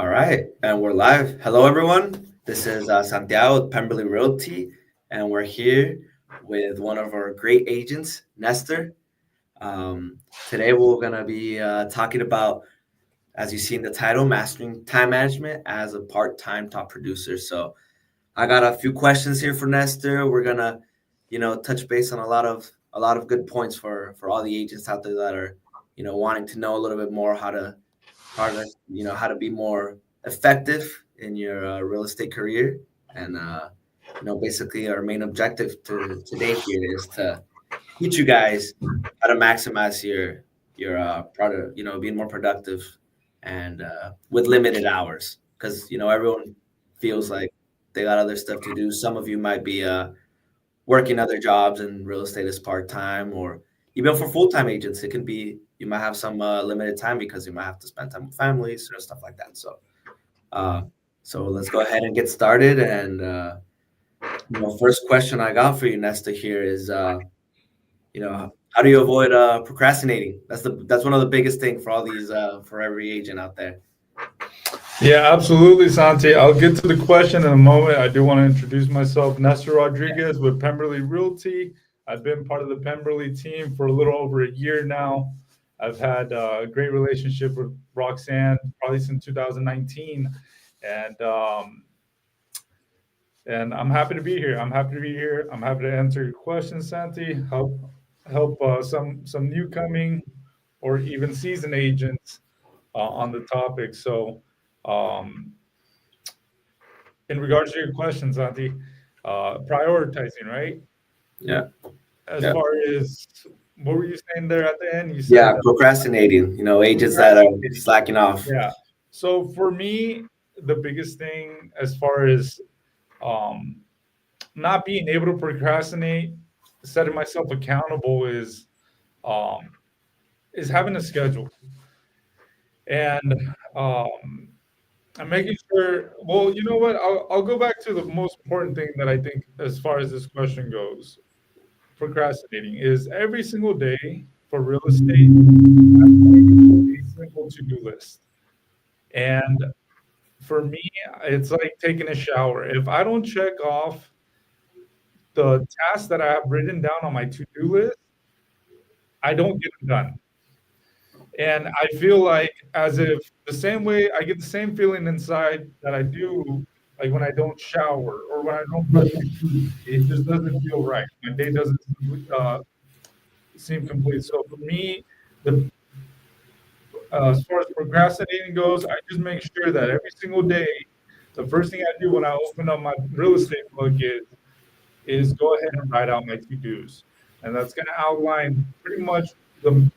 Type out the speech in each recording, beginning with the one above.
All right, and we're live. Hello, everyone. This is Santiago with Pemberley Realty, and we're here with one of our great agents, Nestor. Today, we're going to be talking about, as you see in the title, mastering time management as a part-time top producer. So, I got a few questions here for Nestor. We're gonna, touch base on a lot of good points for all the agents out there that are, wanting to know a little bit more how to be more effective in your real estate career. And basically, our main objective today here is to teach you guys how to maximize your product, being more productive and with limited hours. Because everyone feels like they got other stuff to do. Some of you might be working other jobs and real estate is part time, or even for full time agents, it can be you might have some limited time because you might have to spend time with families or stuff like that. Uh, so let's go ahead and get started. And first question I got for you, Nesta, here is how do you avoid procrastinating? That's one of the biggest thing for all these for every agent out there. Yeah, absolutely, Santi. I'll get to the question in a moment. I do want to introduce myself, Nestor Rodriguez with Pemberley Realty. I've been part of the Pemberley team for a little over a year now. I've had a great relationship with Roxanne probably since 2019, and um, and I'm happy to be here. I'm happy to be here. I'm happy to answer your questions, Santi. Help some new coming or even seasoned agents on the topic. So. Um, in regards to your question, Santi, prioritizing, right? Yeah, As yeah, far as what were you saying there at the end? You yeah. said Procrastinating. Agents that are procrastinating. slacking off. Yeah. So for me, the biggest thing as far as um, not being able to procrastinate, setting myself accountable um, is having a schedule and um, I'm making sure. Well, you know what? I'll go back to the most important thing that I think as far as this question goes. Procrastinating is every single day for real estate, I make a simple to-do list. And for me, it's like taking a shower. If I don't check off the tasks that I have written down on my to-do list, I don't get them done. And I feel like as if the same way I get the same feeling inside that I do like when I don't shower or when I don't brush my teeth. It just doesn't feel right. My day doesn't seem complete. So for me, the as far as procrastinating goes, I just make sure that every single day, the first thing I do when I open up my real estate book is go ahead and write out my to-dos, and that's going to outline pretty much the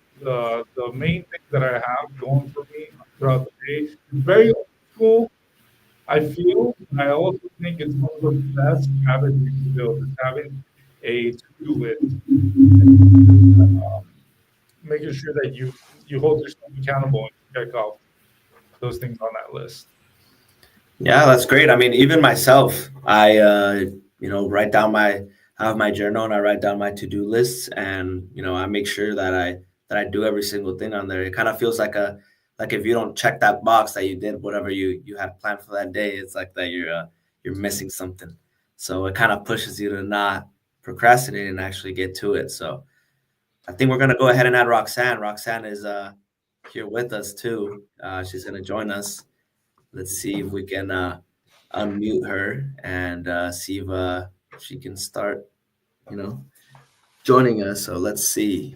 main things that I have going for me throughout the day. It's very old school, I feel, and I also think it's one of the best habits you can build is having a to-do list, making sure that you hold yourself accountable and check off those things on that list. Yeah, that's great. I mean, even myself, I write down I have my journal and I write down my to-do lists, and I make sure that I do every single thing on there. It kind of feels like if you don't check that box that you did whatever you had planned for that day, it's like that you're missing something. So it kind of pushes you to not procrastinate and actually get to it. So I think we're gonna go ahead and add Roxanne. Roxanne is here with us too. She's gonna join us. Let's see if we can unmute her and see if she can start, you know, joining us. So let's see.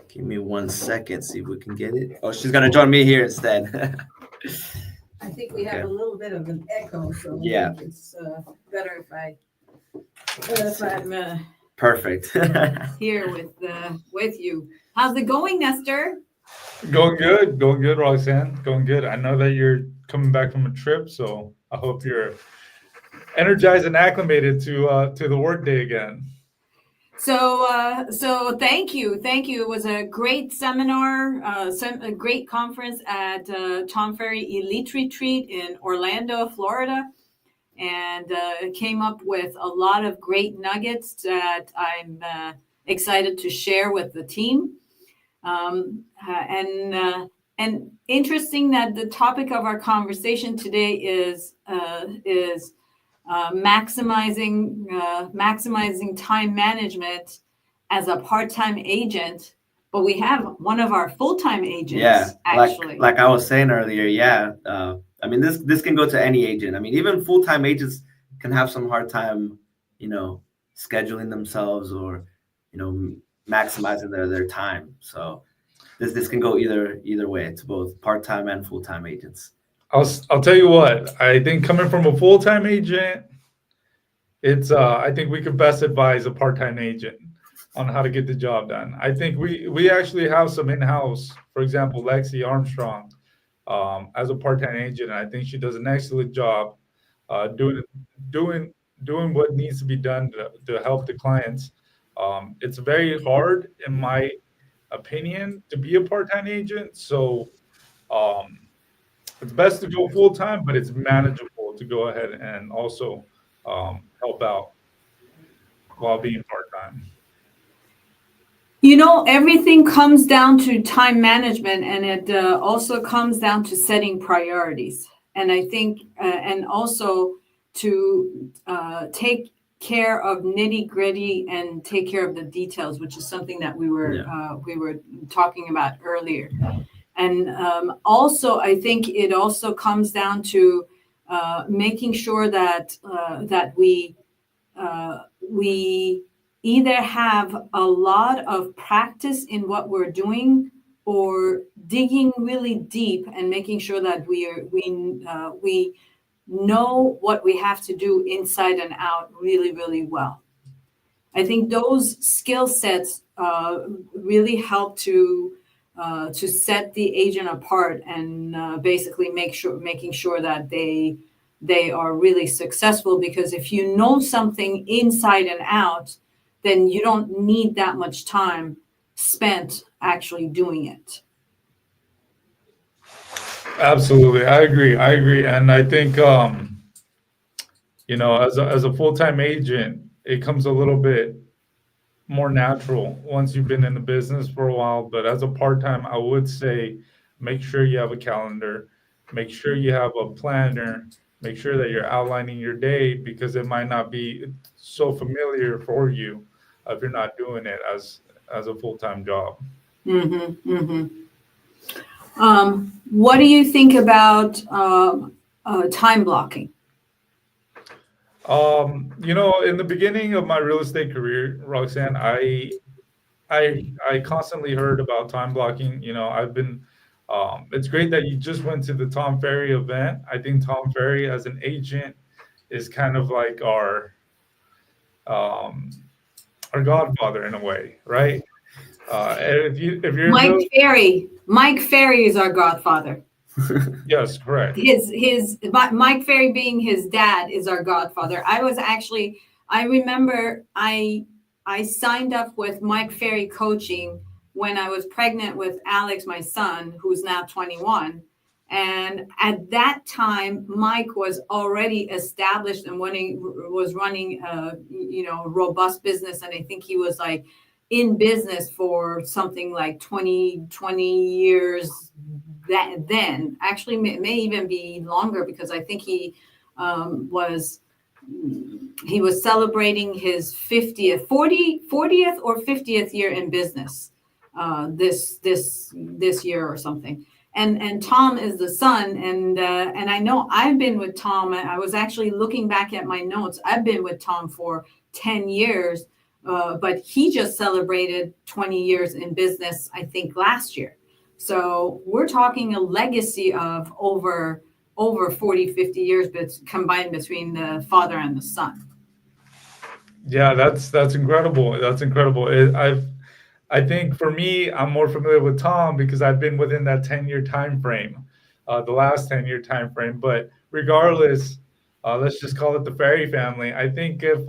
Give me 1 second, see if we can get it. Oh, she's gonna join me here instead. I think we have Okay. a little bit of an echo, so Yeah. it's better if I'm Perfect. here with you. How's it going, Nestor? Going good, Roxanne. Going good. I know that you're coming back from a trip, so I hope you're energized and acclimated to the workday again. So thank you. It was a great seminar, a great conference at Tom Ferry Elite Retreat in Orlando, Florida, and came up with a lot of great nuggets that I'm excited to share with the team. And And interesting that the topic of our conversation today is maximizing time management as a part-time agent, but we have one of our full-time Yeah, agents like actually. like I was saying earlier, yeah. I mean, this can go to any agent. I mean, even full time agents can have some hard time, you know, scheduling themselves or, you know, maximizing their time. So this can go either way. It's both part time and full time agents. I'll tell you what. I think coming from a full time agent, it's I think we could best advise a part time agent on how to get the job done. I think we actually have some in house. For example, Lexi Armstrong, as a part time agent, and I think she does an excellent job doing doing doing what needs to be done to help the clients. It's very hard, in my opinion, to be a part time agent. So um, it's best to go full time, but it's manageable to go ahead and also help out while being part time. You know, everything comes down to time management, and it also comes down to setting priorities. And I think, and also to take care of nitty gritty and take care of the details, which is something that Yeah. we were talking about earlier. And also, I think it also comes down to making sure that we either have a lot of practice in what we're doing, or digging really deep and making sure that we know what we have to do inside and out really, really well. I think those skill sets really help to set the agent apart, and basically making sure that they are really successful. Because if you know something inside and out, then you don't need that much time spent actually doing it. Absolutely, I agree. I agree, and I think as a full time agent, it comes a little bit more natural once you've been in the business for a while. But as a part time, I would say make sure you have a calendar, make sure you have a planner, make sure that you're outlining your day, because it might not be so familiar for you if you're not doing it as a full time job. Mm-hmm, mm-hmm. What do you think about time blocking? In the beginning of my real estate career, Roxanne, I constantly heard about time blocking. I've been. It's great that you just went to the Tom Ferry event. I think Tom Ferry as an agent is kind of like um, our godfather in a way, right? And if you're in real, Mike Ferry is our godfather. yes, correct. Mike Ferry being his dad is our godfather. I remember I signed up with Mike Ferry coaching when I was pregnant with Alex, my son, who's now 21. And at that time, Mike was already established and was running a robust business. And I think he was like in business for something like 20 years. That then actually may even be longer, because I think was he was celebrating his 40th or 50th year in business this year or something. And Tom is the son, and I know I've been with Tom. I was actually looking back at my notes. I've been with Tom for 10 years, but he just celebrated 20 years in business, I think, last year. So we're talking a legacy of over 40, 50 years, but combined between the father and the son. Yeah, that's incredible. That's incredible. I think for me, I'm more familiar with Tom because I've been within that 10-year time frame, the last 10-year time frame. But regardless, let's just call it the Ferry family. I think if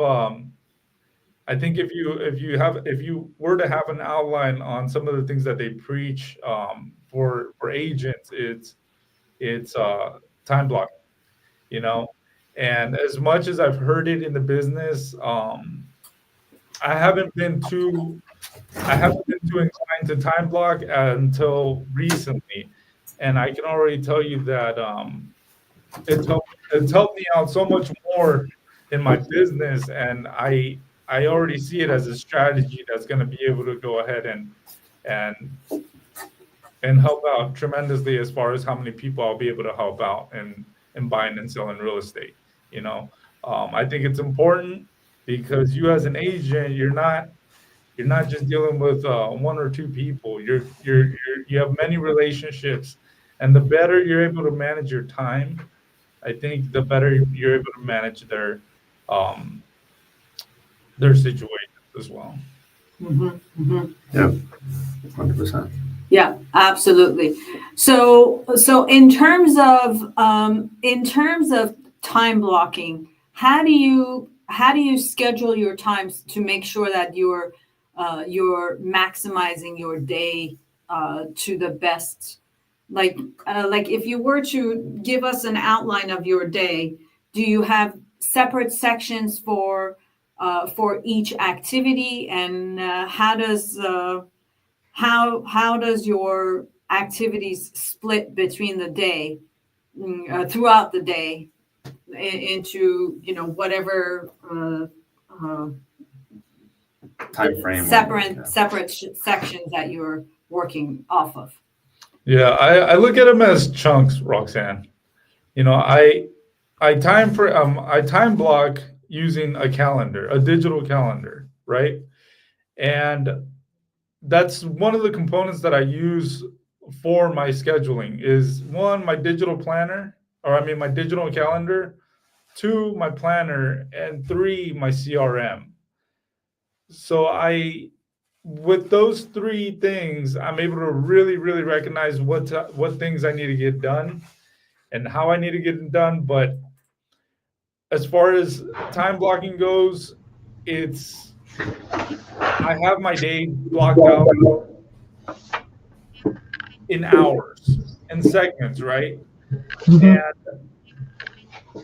you were to have an outline on some of the things that they preach for agents, it's time blocking, you know. And as much as I've heard it in the business, I haven't been too I haven't been too inclined to time block until recently. and I can already tell you that it's helped me out so much more in my business, and I already see it as a strategy that's going to be able to go ahead and and help out tremendously as far as how many people I'll be able to help out in buying and selling real estate. You know, I think it's important because you as an agent, you're not just dealing with one or two people. You have many relationships, and the better you're able to manage your time, I think the better you're able to manage um, their situations as well. Hmm. Hmm. Yeah, 100%. Yeah, absolutely. So in terms of time blocking, how do you schedule your times to make sure that you're maximizing your day to the best? Like like if you were to give us an outline of your day, do you have separate sections for each activity, and how does your activities split between the day, throughout the day, into whatever uh, Time frame. separate Yeah. sections that you're working off of? Yeah, I look at them as chunks, Roxanne. You know, I time block using a calendar, a digital calendar, right? And that's one of the components that I use for my scheduling is one, my digital planner, or I mean my digital calendar, two, my planner, and three, my CRM. So with those three things, I'm able to really recognize what things I need to get done and how I need to get it done. But as far as time blocking goes, it's I have my day blocked out in hours and segments, right? And Hmm.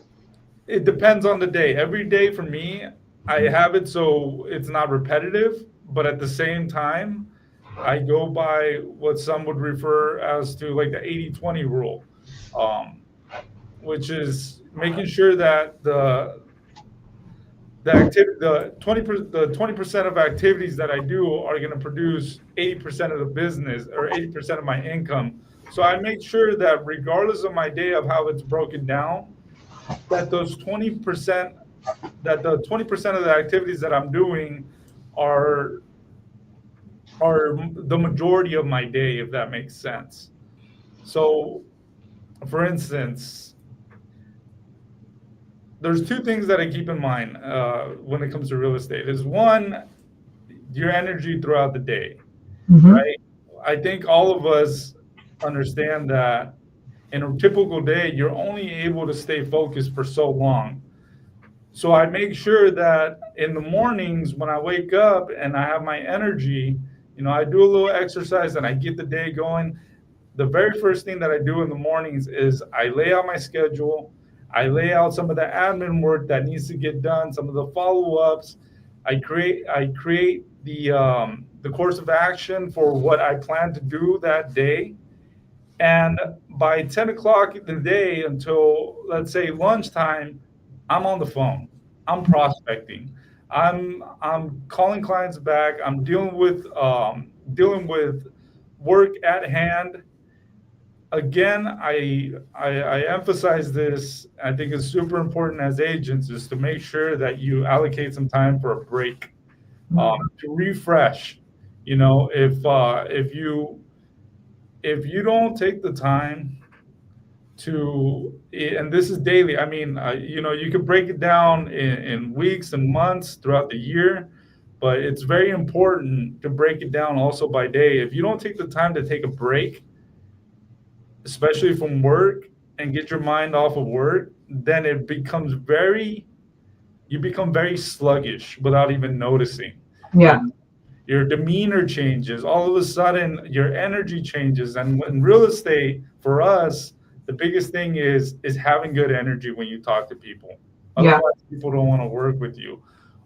it depends on the day. Every day for me, I have it so it's not repetitive, but at the same time, I go by what some would refer as to like the 80-20 rule, um, which is making sure that the 20% of activities that I do are going to produce 80% of the business or 80% of my income. So I make sure that regardless of my day of how it's broken down, that those 20% that the 20% of the activities that I'm doing are are the majority of my day, if that makes sense. So, for instance, there's two things that I keep in mind when it comes to real estate. Is one, your energy throughout the day, Hmm. right? I think all of us understand that in a typical day, you're only able to stay focused for so long. So I make sure that in the mornings when I wake up and I have my energy, I do a little exercise and I get the day going. The very first thing that I do in the mornings is I lay out my schedule. I lay out some of the admin work that needs to get done, some of the follow-ups. I create the course of action for what I plan to do that day. And by 10 o'clock in the day until, let's say, lunchtime, I'm on the phone. I'm prospecting. I'm calling clients back. I'm dealing with work at hand. Again, I emphasize this. I think it's super important as agents is to make sure that you allocate some time for a break, to refresh. If you don't take the time and this is daily. I mean, you could break it down in weeks and months throughout the year, but it's very important to break it down also by day. If you don't take the time to take a break, especially from work, and get your mind off of work, then you become very sluggish without even noticing. Yeah. Your demeanor changes. All of a sudden, your energy changes. And in real estate, for us, the biggest thing is having good energy when you talk to people. Yeah. Otherwise, people don't want to work with you,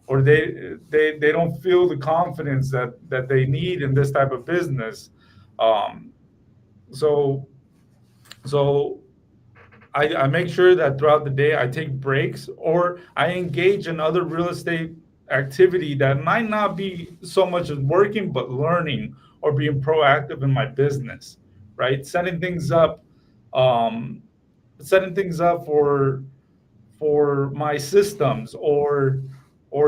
or they don't feel the confidence that they need in this type of business. Um, so So I make sure that throughout the day I take breaks or I engage in other real estate activity that might not be so much as working, but learning or being proactive in my business, right? Um, setting things up for my systems or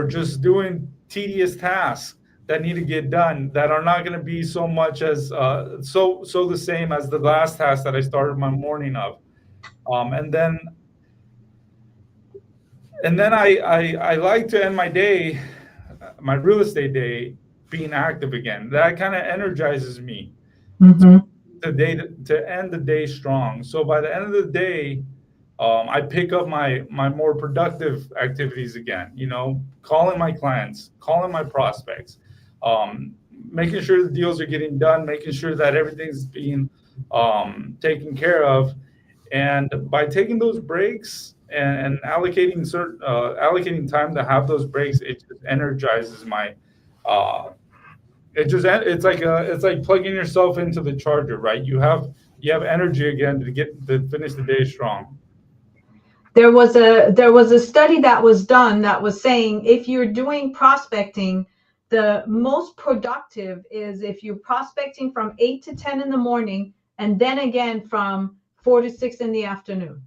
just doing tedious tasks that need to get done that are not going to be so much as so the same as the last task that I started my morning of. And then I like to end my day, my real estate day, being active again. That kind of energizes me Mm-hmm. to end the day strong. So by the end of the day, I pick up my more productive activities again. You know, calling my clients, calling my prospects, making sure the deals are getting done, making sure that everything's being taken care of. And by taking those breaks and allocating time to have those breaks, it just energizes my uh, it's like plugging yourself into the charger, right? You have energy again to finish the day strong. There was a study that was done that was saying if you're doing prospecting, the most productive is if you're prospecting from 8 to 10 in the morning, and then again from 4 to 6 in the afternoon.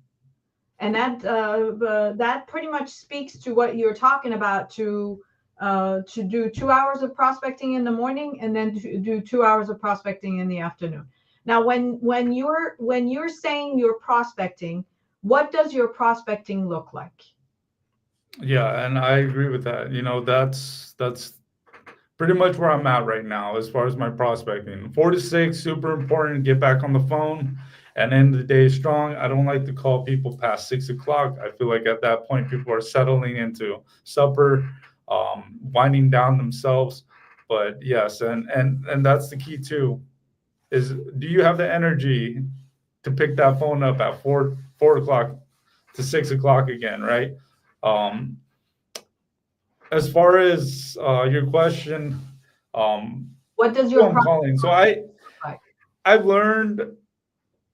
And that pretty much speaks to what you're talking about, to do 2 hours of prospecting in the morning and then to do 2 hours of prospecting in the afternoon. Now, when you're saying you're prospecting, what does your prospecting look like? Yeah, and I agree with that. You know, that's pretty much where I'm at right now as far as my prospecting. 4 to 6, super important. Get back on the phone and end the day strong. I don't like to call people past 6 o'clock. I feel like at that point people are settling into supper, winding down themselves. But yes, and that's the key too. Is do you have the energy to pick that phone up at four o'clock to 6 o'clock again, right? Um, as far as your question, um, What does who your I'm calling. So prospecting look like? I've learned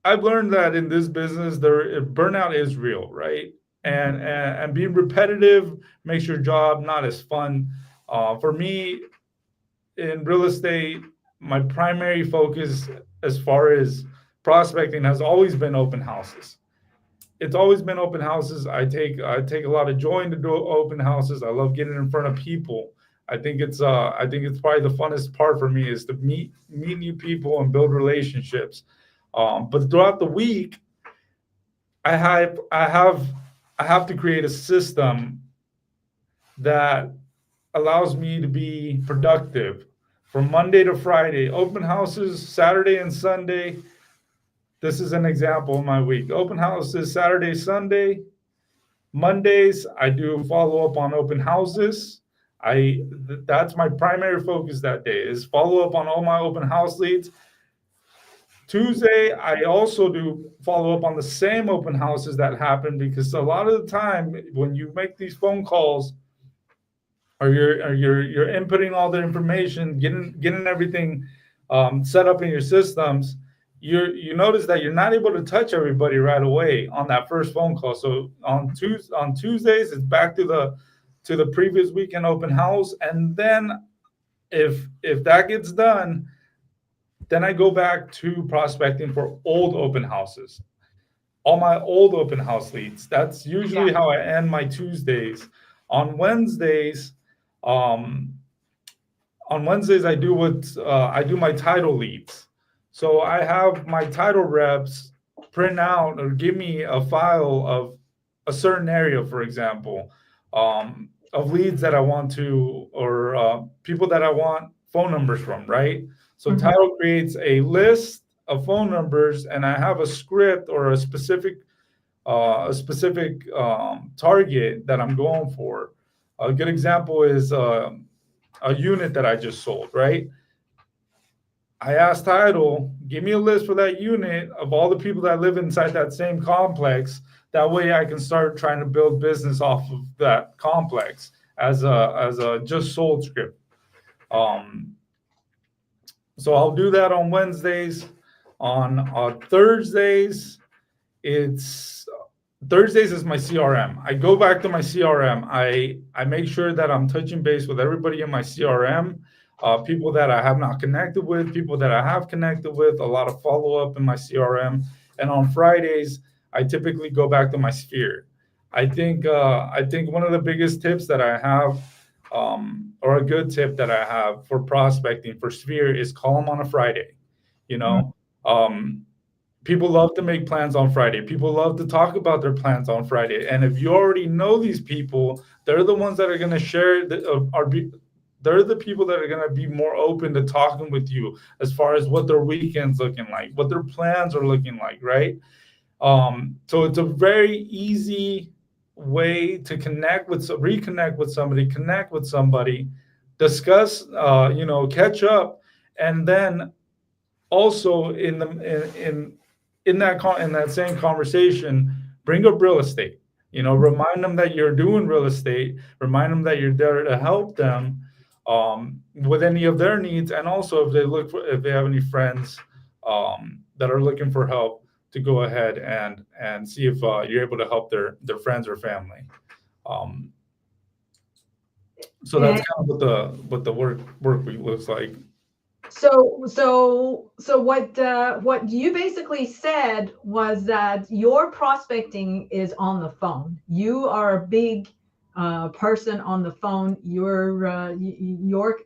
I've learned that in this business there burnout is real, right? And being repetitive makes your job not as fun. For me, in real estate, my primary focus as far as prospecting has always been open houses. It's always been open houses. I take a lot of joy in do open houses. I love getting in front of people. I think it's probably the funnest part for me is to meet new people and build relationships. But throughout the week, I have I have I have to create a system that allows me to be productive from Monday to Friday. Open houses Saturday and Sunday. This is an example of my week. Open houses Saturday, Sunday. Mondays, I do follow up on open houses. That's my primary focus that day is follow up on all my open house leads. Tuesday, I also do follow up on the same open houses that happen because a lot of the time when you make these phone calls or you're inputting all the information, getting everything set up in your systems, you notice that you're not able to touch everybody right away on that first phone call. So on Tuesdays, it's back to the previous weekend open house, and then if that gets done, then I go back to prospecting for old open houses, all my old open house leads. That's Yeah. usually how I end my Tuesdays. On Wednesdays, um, I do my title leads. So I have my title reps print out or give me a file of a certain area, for example, of leads that I want to or people that I want phone numbers from, right? So Mhm. title creates a list of phone numbers, and I have a script or a specific target that I'm going for. A good example is a unit that I just sold, right? I asked title, give me a list for that unit of all the people that live inside that same complex. That way I can start trying to build business off of that complex as a just sold script. Um, so I'll do that on Wednesdays. On Thursdays, it's Thursdays is my CRM. I go back to my CRM. I make sure that I'm touching base with everybody in my CRM, people that I have not connected with, people that I have connected with, a lot of follow up in my CRM. And on Fridays, I typically go back to my sphere. I think one of the biggest tips that I have, or a good tip that I have for prospecting for sphere, is call them on a Friday. You know, um, people love to make plans on Friday. People love to talk about their plans on Friday. And if you already know these people, they're the ones that are going to share they're the people that are going to be more open to talking with you as far as what their weekends looking like, what their plans are looking like, right? So it's a very easy way to reconnect with somebody, connect with somebody, discuss, catch up, and then also in that same conversation, bring up real estate. Remind them that you're doing real estate. Remind them that you're there to help them, with any of their needs, and also if they have any friends, that are looking for help, to go ahead and see if you're able to help their friends or family. Um, so that's And kind of what the work week looks like. so what you basically said was that your prospecting is on the phone. You are a big person on the phone. You're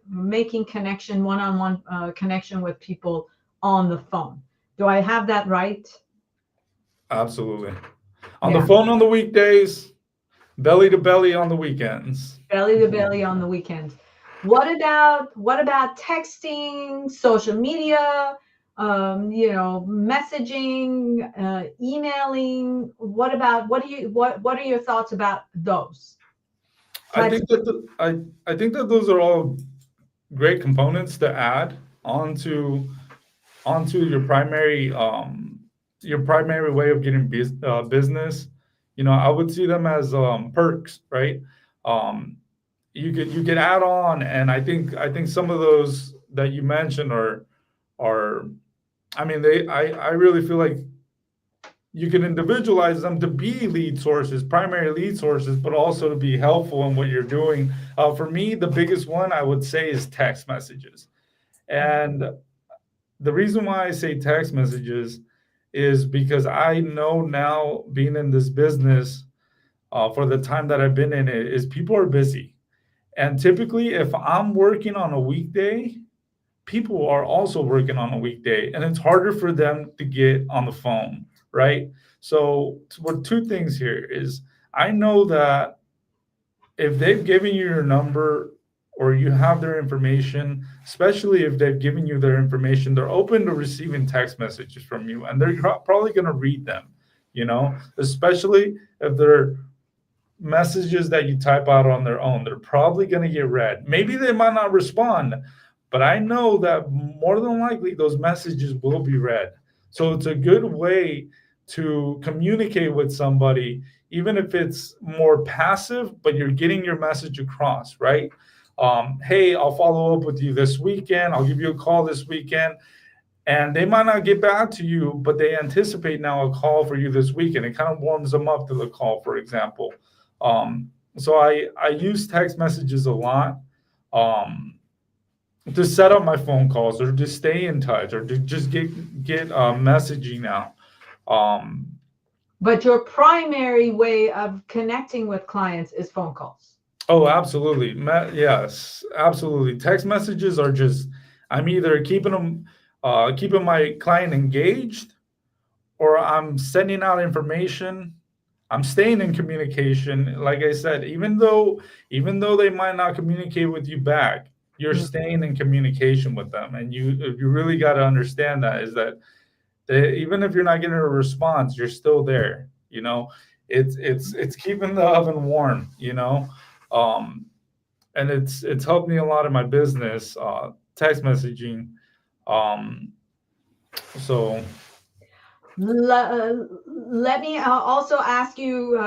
making connection, one-on-one connection with people on the phone. Do I have that right? Absolutely. On the Yeah. phone on the weekdays, belly to belly on the weekends. Belly to belly on the weekends. What about texting, social media, messaging, emailing? What are your thoughts about those I types think that I think that those are all great components to add onto onto your primary way of getting business. I would see them as perks, right? Um, you could add on, and I think some of those that you mentioned are I mean, I really feel like you can individualize them to be lead sources, primary lead sources, but also to be helpful in what you're doing. For me, the biggest one I would say is text messages. And the reason why I say text messages is because I know now, being in this business, for the time that I've been in it, is people are busy. And typically, if I'm working on a weekday, people are also working on a weekday, and it's harder for them to get on the phone, right? So, what two things here is, I know that if they've given you your number or you have their information, especially if they've given you their information, they're open to receiving text messages from you, and they're probably going to read them, especially if they're messages that you type out on their own. They're probably going to get read. Maybe they might not respond, but I know that more than likely those messages will be read. So it's a good way to communicate with somebody, even if it's more passive, but you're getting your message across, right? Hey, I'll follow up with you this weekend. I'll give you a call this weekend. And they might not get back to you, but they anticipate now a call for you this weekend. It kind of warms them up to the call, for example. So I use text messages a lot, um, to set up my phone calls, or to stay in touch, or to just get messaging now. Um, But your primary way of connecting with clients is phone calls. oh, absolutely. Yes, absolutely. Text messages are just, I'm either keeping my client engaged, or I'm sending out information. I'm staying in communication. Like I said, even though they might not communicate with you back, you're Mm. staying in communication with them, and you really got to understand that, is that even if you're not getting a response, you're still there. It's keeping the oven warm. And it's helped me a lot in my business. Text messaging. Um, so Let me also ask you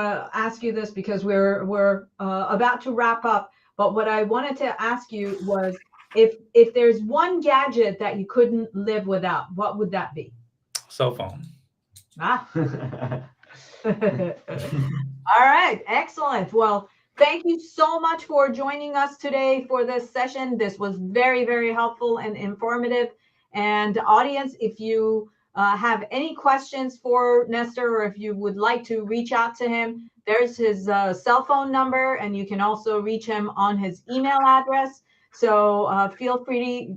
this, because we're about to wrap up. But what I wanted to ask you was, if there's one gadget that you couldn't live without, what would that be? cell phone. Ah. All right, excellent. Well, thank you so much for joining us today for this session. This was very, very helpful and informative. And audience, if you have any questions for Nestor, or if you would like to reach out to him, there's his cell phone number, and you can also reach him on his email address. So feel free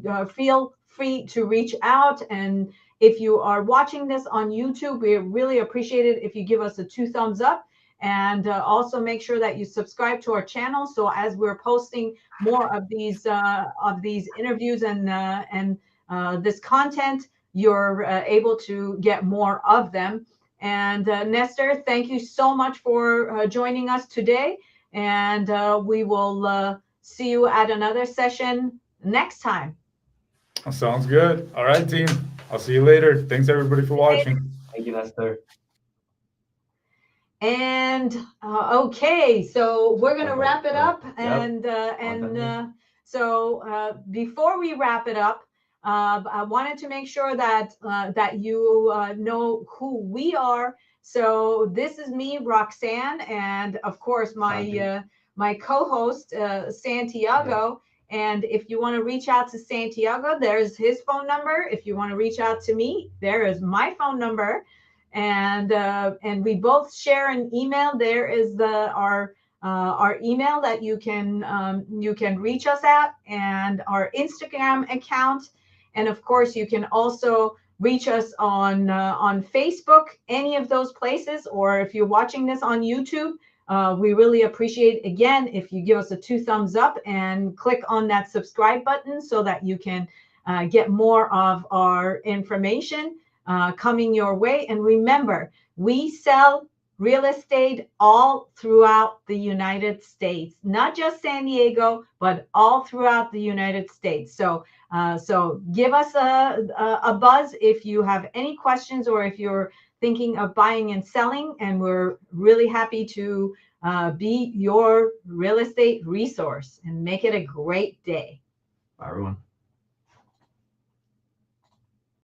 to reach out. And if you are watching this on YouTube, we really appreciate it if you give us a 2 thumbs up, and also make sure that you subscribe to our channel. So as we're posting more of these interviews and this content, you're able to get more of them. And Nestor, thank you so much for joining us today. And we will see you at another session next time. Sounds good. All right, team. I'll see you later. Thanks everybody for watching. Thank you, Nestor. And okay, so we're gonna Okay, wrap it up, yep. and so before we wrap it up, I wanted to make sure that that you know who we are. So this is me, Roxanne, and of course my my co-host Santiago. And if you want to reach out to Santiago, there's his phone number. If you want to reach out to me, there is my phone number. And we both share an email. There is our email that you can reach us at, and our Instagram account. And of course, you can also reach us on Facebook, any of those places. Or if you're watching this on YouTube, we really appreciate, again, if you give us a 2 thumbs up and click on that subscribe button so that you can get more of our information coming your way. And remember, we sell real estate all throughout the United States, not just San Diego, but all throughout the United States. So give us a buzz if you have any questions, or if you're thinking of buying and selling, and we're really happy to be your real estate resource. And make it a great day. Bye, everyone.